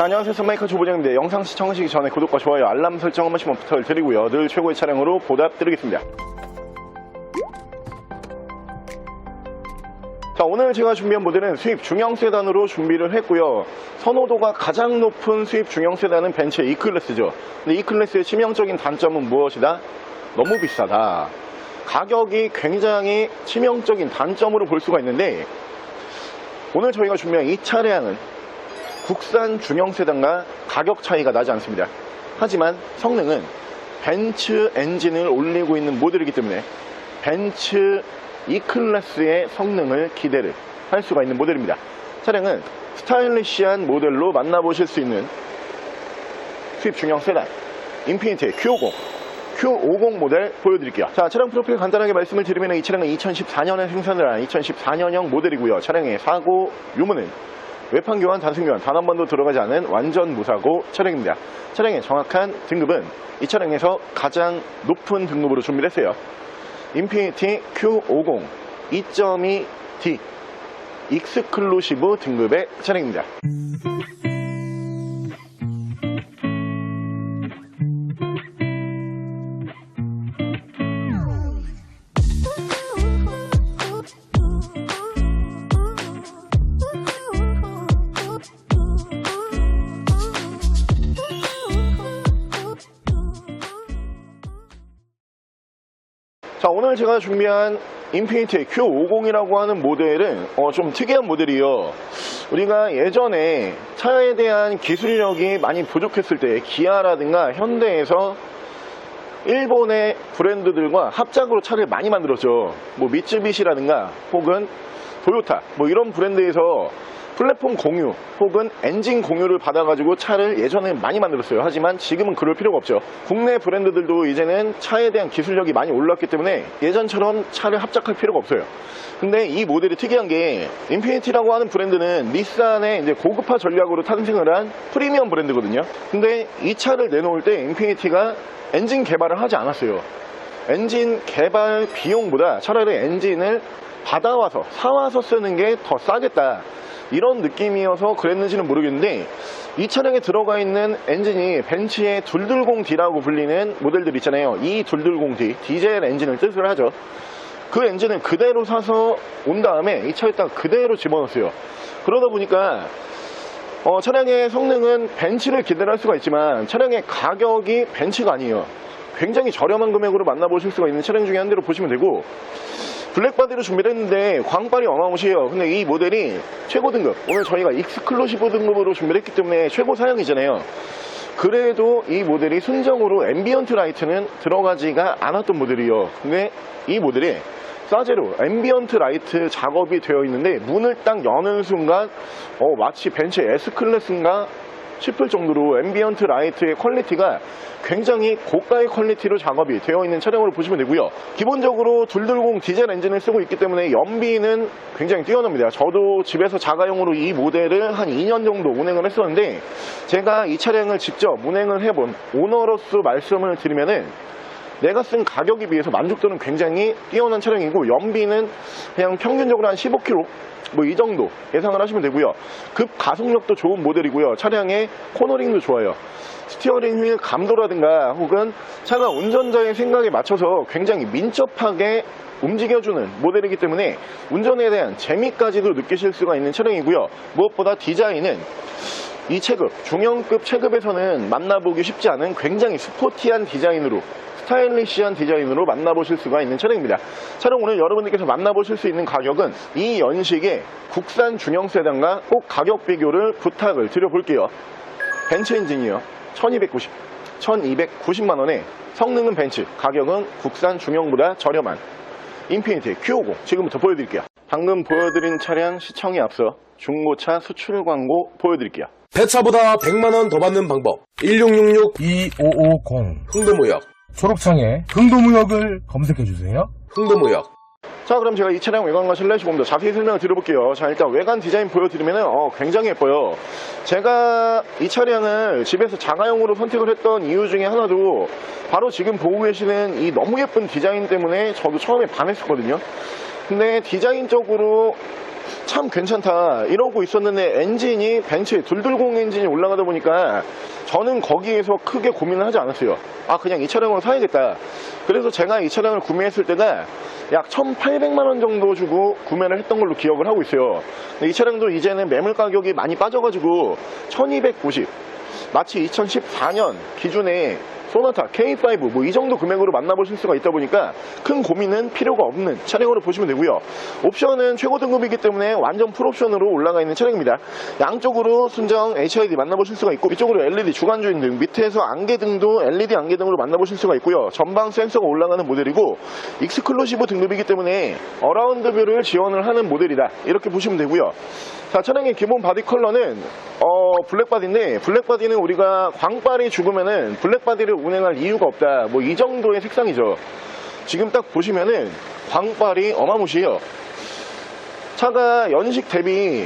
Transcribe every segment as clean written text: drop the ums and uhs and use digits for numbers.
자, 안녕하세요. 선마이커 조보정입니다. 영상 시청하시기 전에 구독과 좋아요, 알람 설정 한 번씩만 부탁을 드리고요. 늘 최고의 차량으로 보답드리겠습니다. 자, 오늘 제가 준비한 모델은 수입 중형 세단으로 준비를 했고요. 선호도가 가장 높은 수입 중형 세단은 벤츠의 E클래스죠. 근데 E클래스의 치명적인 단점은 무엇이다? 너무 비싸다. 가격이 굉장히 치명적인 단점으로 볼 수가 있는데, 오늘 저희가 준비한 이 차량은 국산 중형 세단과 가격 차이가 나지 않습니다. 하지만 성능은 벤츠 엔진을 올리고 있는 모델이기 때문에 벤츠 E클래스의 성능을 기대를 할 수가 있는 모델입니다. 차량은 스타일리시한 모델로 만나보실 수 있는 수입 중형 세단 인피니티의 Q50 모델 보여드릴게요. 자, 차량 프로필 간단하게 말씀을 드리면 이 차량은 2014년에 생산을 한 2014년형 모델이고요. 차량의 사고 유무는 외판 교환, 단순 교환 단 한 번도 들어가지 않은 완전 무사고 차량입니다. 차량의 정확한 등급은 이 차량에서 가장 높은 등급으로 준비를 했어요. 인피니티 Q50 2.2D 익스클루시브 등급의 차량입니다. 자, 오늘 제가 준비한 인피니티 Q50이라고 하는 모델은 좀 특이한 모델이에요. 우리가 예전에 차에 대한 기술력이 많이 부족했을 때 기아라든가 현대에서 일본의 브랜드들과 합작으로 차를 많이 만들었죠. 뭐 미쯔비시라든가 혹은 토요타 뭐 이런 브랜드에서 플랫폼 공유 혹은 엔진 공유를 받아가지고 차를 예전에 많이 만들었어요. 하지만 지금은 그럴 필요가 없죠. 국내 브랜드들도 이제는 차에 대한 기술력이 많이 올랐기 때문에 예전처럼 차를 합작할 필요가 없어요. 근데 이 모델이 특이한 게 인피니티라고 하는 브랜드는 닛산의 이제 고급화 전략으로 탄생을 한 프리미엄 브랜드거든요. 근데 이 차를 내놓을 때 인피니티가 엔진 개발을 하지 않았어요. 엔진 개발 비용보다 차라리 엔진을 받아와서 사와서 쓰는 게 더 싸겠다, 이런 느낌이어서 그랬는지는 모르겠는데, 이 차량에 들어가 있는 엔진이 벤츠의 220D라고 불리는 모델들 있잖아요. 이 220D 디젤 엔진을 뜻을 하죠. 그 엔진을 그대로 사서 온 다음에 이 차에다가 그대로 집어넣었어요. 그러다 보니까 차량의 성능은 벤츠를 기대할 수가 있지만 차량의 가격이 벤츠가 아니에요. 굉장히 저렴한 금액으로 만나보실 수가 있는 차량 중에 한 대로 보시면 되고, 블랙바디로 준비를 했는데 광발이 어마무시해요. 근데 이 모델이 최고 등급, 오늘 저희가 익스클루시브 등급으로 준비를 했기 때문에 최고 사양이잖아요. 그래도 이 모델이 순정으로 앰비언트 라이트는 들어가지가 않았던 모델이에요. 근데 이 모델이 싸제로 앰비언트 라이트 작업이 되어 있는데 문을 딱 여는 순간 마치 벤츠 S클래스인가 싶을 정도로 앰비언트 라이트의 퀄리티가 굉장히 고가의 퀄리티로 작업이 되어 있는 차량으로 보시면 되고요. 기본적으로 220 디젤 엔진을 쓰고 있기 때문에 연비는 굉장히 뛰어납니다. 저도 집에서 자가용으로 이 모델을 한 2년 정도 운행을 했었는데, 제가 이 차량을 직접 운행을 해본 오너로서 말씀을 드리면은 내가 쓴 가격에 비해서 만족도는 굉장히 뛰어난 차량이고, 연비는 그냥 평균적으로 한 15km 뭐 이 정도 예상을 하시면 되고요. 급 가속력도 좋은 모델이고요. 차량의 코너링도 좋아요. 스티어링 휠 감도라든가 혹은 차가 운전자의 생각에 맞춰서 굉장히 민첩하게 움직여주는 모델이기 때문에 운전에 대한 재미까지도 느끼실 수가 있는 차량이고요. 무엇보다 디자인은 이 체급, 중형급 체급에서는 만나보기 쉽지 않은 굉장히 스포티한 디자인으로, 스타일리시한 디자인으로 만나보실 수가 있는 차량입니다. 차량 오늘 여러분들께서 만나보실 수 있는 가격은 이 연식의 국산 중형 세단과 꼭 가격 비교를 부탁을 드려볼게요. 벤츠 엔진이요. 1290만원에 성능은 벤츠, 가격은 국산 중형보다 저렴한 인피니티 Q50 지금부터 보여드릴게요. 방금 보여드린 차량 시청에 앞서 중고차 수출 광고 보여드릴게요. 배차보다 100만원 더 받는 방법. 1666-2550 흥도무역. 초록창에 흥도무역을 검색해주세요. 흥도무역. 자, 그럼 제가 이 차량 외관과 실내 조금 더 자세히 설명을 드려볼게요. 자, 일단 외관 디자인 보여드리면은 굉장히 예뻐요. 제가 이 차량을 집에서 자가용으로 선택을 했던 이유 중에 하나도 바로 지금 보고 계시는 이 너무 예쁜 디자인 때문에 저도 처음에 반했었거든요. 근데 디자인적으로 참 괜찮다 이러고 있었는데 엔진이 벤츠 220 엔진이 올라가다 보니까 저는 거기에서 크게 고민을 하지 않았어요. 아, 그냥 이 차량을 사야겠다. 그래서 제가 이 차량을 구매했을 때가 약 1,800만원 정도 주고 구매를 했던 걸로 기억을 하고 있어요. 근데 이 차량도 이제는 매물 가격이 많이 빠져가지고 1,290, 마치 2014년 기준에 소나타 K5 뭐 이 정도 금액으로 만나보실 수가 있다 보니까 큰 고민은 필요가 없는 차량으로 보시면 되고요. 옵션은 최고 등급이기 때문에 완전 풀옵션으로 올라가 있는 차량입니다. 양쪽으로 순정 HID 만나보실 수가 있고, 이쪽으로 LED 주간주행등, 밑에서 안개등도 LED 안개등으로 만나보실 수가 있고요. 전방 센서가 올라가는 모델이고 익스클루시브 등급이기 때문에 어라운드 뷰를 지원을 하는 모델이다 이렇게 보시면 되고요. 자, 차량의 기본 바디 컬러는 블랙바디인데, 블랙바디는 우리가 광빨이 죽으면은 블랙바디를 운행할 이유가 없다, 뭐 이 정도의 색상이죠. 지금 딱 보시면은 광빨이 어마무시해요. 차가 연식 대비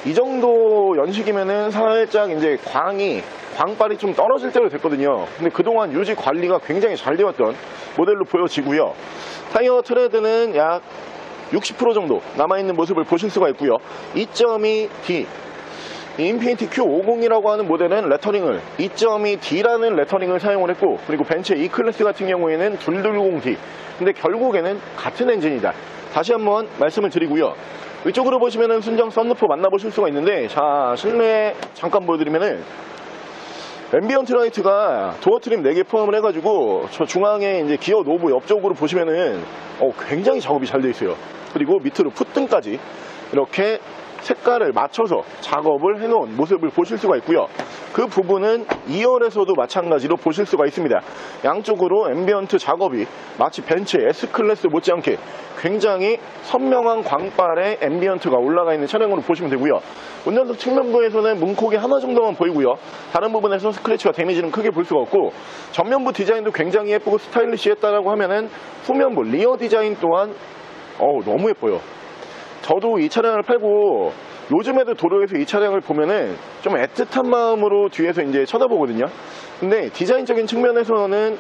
이 정도 연식이면은 살짝 이제 광빨이 좀 떨어질 때로 됐거든요. 근데 그동안 유지 관리가 굉장히 잘 되었던 모델로 보여지고요. 타이어 트레드는 약 60% 정도 남아있는 모습을 보실 수가 있고요. 2.2D 인피니티 Q50이라고 하는 모델은 레터링을 2.2D라는 레터링을 사용을 했고, 그리고 벤츠 E클래스 같은 경우에는 220D. 근데 결국에는 같은 엔진이다, 다시 한번 말씀을 드리고요. 이쪽으로 보시면은 순정 썬루프 만나보실 수가 있는데, 자, 실내 잠깐 보여드리면은 앰비언트 라이트가 도어 트림 4개 포함을 해가지고 저 중앙에 이제 기어 노브 옆쪽으로 보시면은 굉장히 작업이 잘 되어 있어요. 그리고 밑으로 풋등까지 이렇게 색깔을 맞춰서 작업을 해놓은 모습을 보실 수가 있고요. 그 부분은 2열에서도 마찬가지로 보실 수가 있습니다. 양쪽으로 앰비언트 작업이 마치 벤츠 S클래스 못지않게 굉장히 선명한 광빨의 앰비언트가 올라가 있는 차량으로 보시면 되고요. 운전석 측면부에서는 문콕이 하나 정도만 보이고요. 다른 부분에서 스크래치와 데미지는 크게 볼 수가 없고, 전면부 디자인도 굉장히 예쁘고 스타일리시했다라고 하면은 후면부 리어 디자인 또한 너무 예뻐요. 저도 이 차량을 팔고 요즘에도 도로에서 이 차량을 보면은 좀 애틋한 마음으로 뒤에서 이제 쳐다보거든요. 근데 디자인적인 측면에서는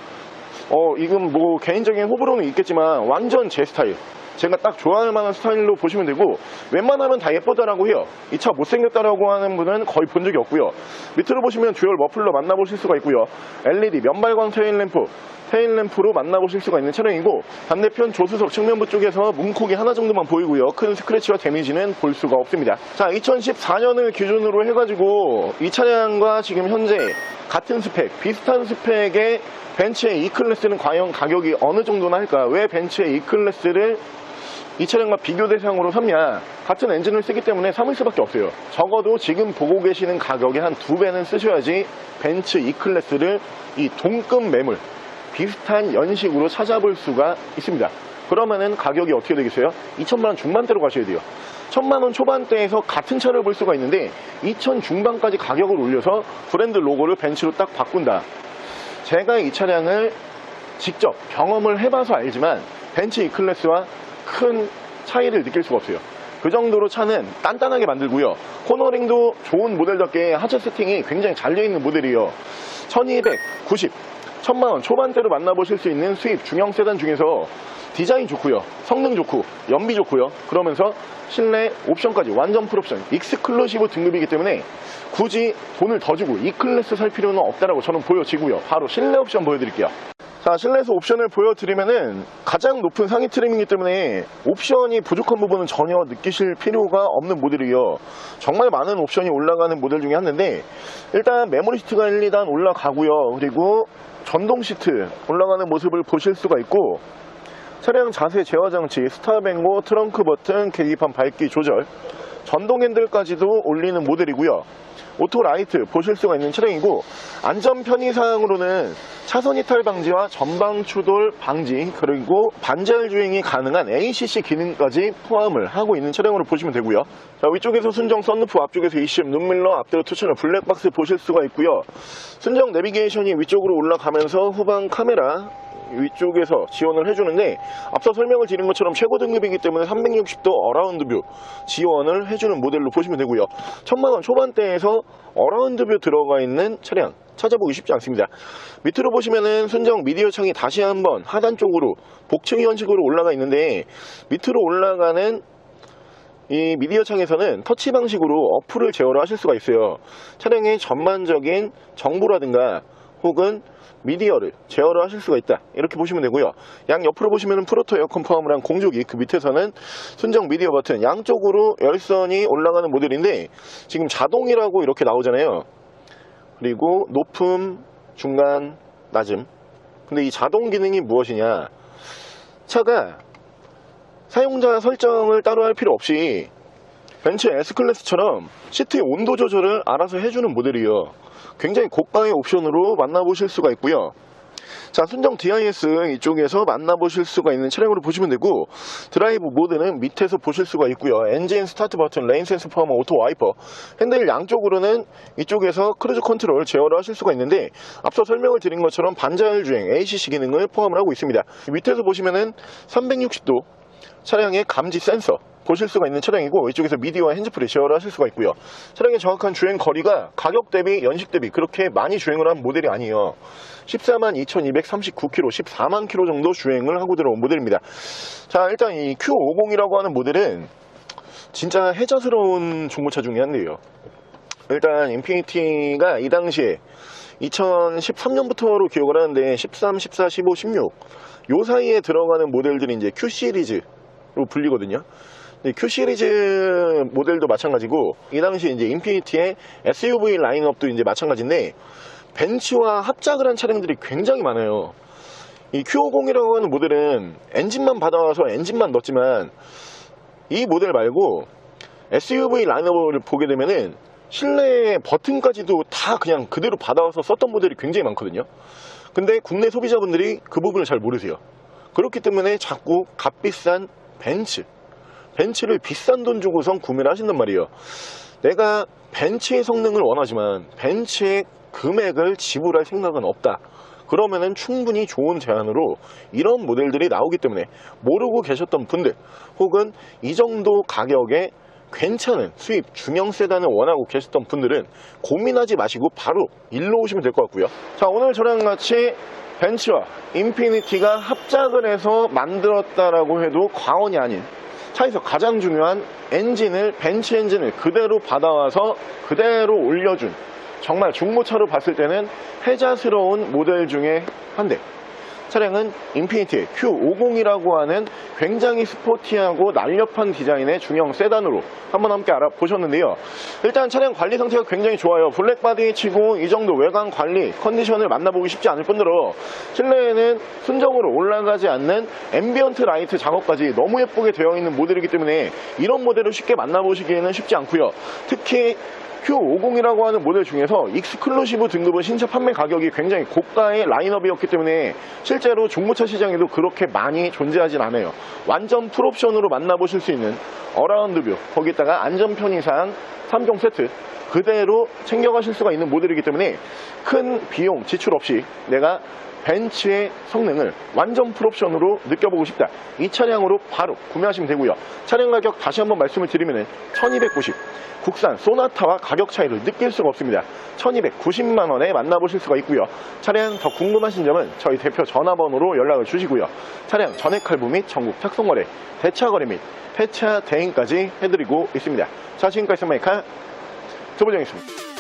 이건 뭐 개인적인 호불호는 있겠지만 완전 제 스타일, 제가 딱 좋아할 만한 스타일로 보시면 되고, 웬만하면 다 예쁘다라고 해요. 이 차 못생겼다라고 하는 분은 거의 본 적이 없고요. 밑으로 보시면 듀얼 머플러 만나보실 수가 있고요. LED 면발광 테일램프로 만나보실 수가 있는 차량이고, 반대편 조수석 측면부 쪽에서 문콕이 하나 정도만 보이고요. 큰 스크래치와 데미지는 볼 수가 없습니다. 자, 2014년을 기준으로 해가지고 이 차량과 지금 현재 같은 스펙, 비슷한 스펙의 벤츠의 E클래스는 과연 가격이 어느 정도나 할까? 왜 벤츠의 E클래스를 이 차량과 비교 대상으로 삼냐? 같은 엔진을 쓰기 때문에 삼을 수밖에 없어요. 적어도 지금 보고 계시는 가격의 한 2배는 쓰셔야지 벤츠 E클래스를 이 동급 매물, 비슷한 연식으로 찾아볼 수가 있습니다. 그러면은 가격이 어떻게 되겠어요? 2천만원 중반대로 가셔야 돼요. 1,000만원 초반대에서 같은 차를 볼 수가 있는데 2천 중반까지 가격을 올려서 브랜드 로고를 벤츠로 딱 바꾼다. 제가 이 차량을 직접 경험을 해봐서 알지만 벤츠 E클래스와 큰 차이를 느낄 수가 없어요. 그 정도로 차는 단단하게 만들고요. 코너링도 좋은 모델답게 하체 세팅이 굉장히 잘 되어 있는 모델이에요. 1290, 1,000만원 초반대로 만나보실 수 있는 수입 중형 세단 중에서 디자인 좋고요, 성능 좋고, 연비 좋고요, 그러면서 실내 옵션까지 완전 풀옵션, 익스클루시브 등급이기 때문에 굳이 돈을 더 주고 E클래스 살 필요는 없다라고 저는 보여지고요. 바로 실내 옵션 보여드릴게요. 자, 실내에서 옵션을 보여드리면은 가장 높은 상위 트림이기 때문에 옵션이 부족한 부분은 전혀 느끼실 필요가 없는 모델이에요. 정말 많은 옵션이 올라가는 모델 중에 하나인데, 일단 메모리 시트가 1, 2단 올라가고요. 그리고 전동 시트 올라가는 모습을 보실 수가 있고, 차량 자세 제어 장치, 스탑앤고, 트렁크 버튼, 계기판 밝기 조절, 전동 핸들까지도 올리는 모델이고요. 오토 라이트 보실 수가 있는 차량이고, 안전 편의사항으로는 차선 이탈 방지와 전방 추돌 방지, 그리고 반자율 주행이 가능한 ACC 기능까지 포함을 하고 있는 차량으로 보시면 되고요. 자, 위쪽에서 순정 썬루프, 앞쪽에서 ECM 눈밀러, 앞뒤로 투처널 블랙박스 보실 수가 있고요. 순정 내비게이션이 위쪽으로 올라가면서 후방 카메라 위쪽에서 지원을 해주는데, 앞서 설명을 드린 것처럼 최고 등급이기 때문에 360도 어라운드 뷰 지원을 해주는 모델로 보시면 되고요. 1,000만원 초반대에서 어라운드 뷰 들어가 있는 차량 찾아보기 쉽지 않습니다. 밑으로 보시면은 순정 미디어 창이 다시 한번 하단 쪽으로 복층 형식으로 올라가 있는데, 밑으로 올라가는 이 미디어 창에서는 터치 방식으로 어플을 제어를 하실 수가 있어요. 차량의 전반적인 정보라든가 혹은 미디어를 제어를 하실 수가 있다, 이렇게 보시면 되고요. 양 옆으로 보시면 프로토 에어컨 포함을 한 공조기, 그 밑에서는 순정 미디어 버튼, 양쪽으로 열선이 올라가는 모델인데 지금 자동이라고 이렇게 나오잖아요. 그리고 높음, 중간, 낮음. 근데 이 자동 기능이 무엇이냐, 차가 사용자 설정을 따로 할 필요 없이 벤츠 S클래스처럼 시트의 온도 조절을 알아서 해주는 모델이에요. 굉장히 고가의 옵션으로 만나보실 수가 있고요. 자, 순정 DIS 이쪽에서 만나보실 수가 있는 차량으로 보시면 되고, 드라이브 모드는 밑에서 보실 수가 있고요. 엔진 스타트 버튼, 레인 센서 포함한 오토 와이퍼, 핸들 양쪽으로는 이쪽에서 크루즈 컨트롤 제어를 하실 수가 있는데, 앞서 설명을 드린 것처럼 반자율 주행 ACC 기능을 포함을 하고 있습니다. 밑에서 보시면은 360도 차량의 감지 센서 보실 수가 있는 차량이고, 이쪽에서 미디어와 핸즈프리 제어를 하실 수가 있고요. 차량의 정확한 주행 거리가 가격 대비 연식 대비 그렇게 많이 주행을 한 모델이 아니에요. 142,239km, 14만 km 정도 주행을 하고 들어온 모델입니다. 자, 일단 이 Q50이라고 하는 모델은 진짜 혜자스러운 중고차 중에 한대요. 일단 인피니티가 이 당시에 2013년부터로 기억을 하는데 13, 14, 15, 16 요 사이에 들어가는 모델들이 이제 Q 시리즈로 불리거든요. Q 시리즈 모델도 마찬가지고, 이 당시 이제 인피니티의 SUV 라인업도 이제 마찬가지인데, 벤츠와 합작을 한 차량들이 굉장히 많아요. 이 Q50이라고 하는 모델은 엔진만 받아와서 엔진만 넣었지만, 이 모델 말고 SUV 라인업을 보게 되면은 실내 버튼까지도 다 그냥 그대로 받아와서 썼던 모델이 굉장히 많거든요. 근데 국내 소비자분들이 그 부분을 잘 모르세요. 그렇기 때문에 자꾸 값비싼 벤츠를 비싼 돈 주고선 구매를 하신단 말이에요. 내가 벤츠의 성능을 원하지만 벤츠의 금액을 지불할 생각은 없다, 그러면은 충분히 좋은 제안으로 이런 모델들이 나오기 때문에 모르고 계셨던 분들, 혹은 이 정도 가격에 괜찮은 수입 중형 세단을 원하고 계셨던 분들은 고민하지 마시고 바로 일로 오시면 될 것 같고요. 자, 오늘 저랑 같이 벤츠와 인피니티가 합작을 해서 만들었다라고 해도 과언이 아닌, 차에서 가장 중요한 엔진을, 벤츠 엔진을 그대로 받아와서 그대로 올려준, 정말 중고차로 봤을 때는 혜자스러운 모델 중에 한 대. 차량은 인피니티의 Q50이라고 하는 굉장히 스포티하고 날렵한 디자인의 중형 세단으로 한번 함께 알아보셨는데요. 일단 차량 관리 상태가 굉장히 좋아요. 블랙바디 치고 이 정도 외관 관리 컨디션을 만나보기 쉽지 않을 뿐더러 실내에는 순정으로 올라가지 않는 앰비언트 라이트 작업까지 너무 예쁘게 되어 있는 모델이기 때문에 이런 모델을 쉽게 만나보시기에는 쉽지 않고요. 특히 Q50이라고 하는 모델 중에서 익스클루시브 등급은 신차 판매 가격이 굉장히 고가의 라인업이었기 때문에 실제로 중고차 시장에도 그렇게 많이 존재하진 않아요. 완전 풀옵션으로 만나보실 수 있는 어라운드 뷰, 거기다가 안전 편의상 3종 세트 그대로 챙겨가실 수가 있는 모델이기 때문에 큰 비용 지출 없이 내가 벤츠의 성능을 완전 풀옵션으로 느껴보고 싶다, 이 차량으로 바로 구매하시면 되고요. 차량 가격 다시 한번 말씀을 드리면 1290, 국산 소나타와 가격 차이를 느낄 수가 없습니다. 1290만원에 만나보실 수가 있고요. 차량 더 궁금하신 점은 저희 대표 전화번호로 연락을 주시고요. 차량 전액 할부 및 전국 착송거래, 대차거래 및 폐차 대행까지 해드리고 있습니다. 자, 지금까지 스마이카 조보정이었습니다.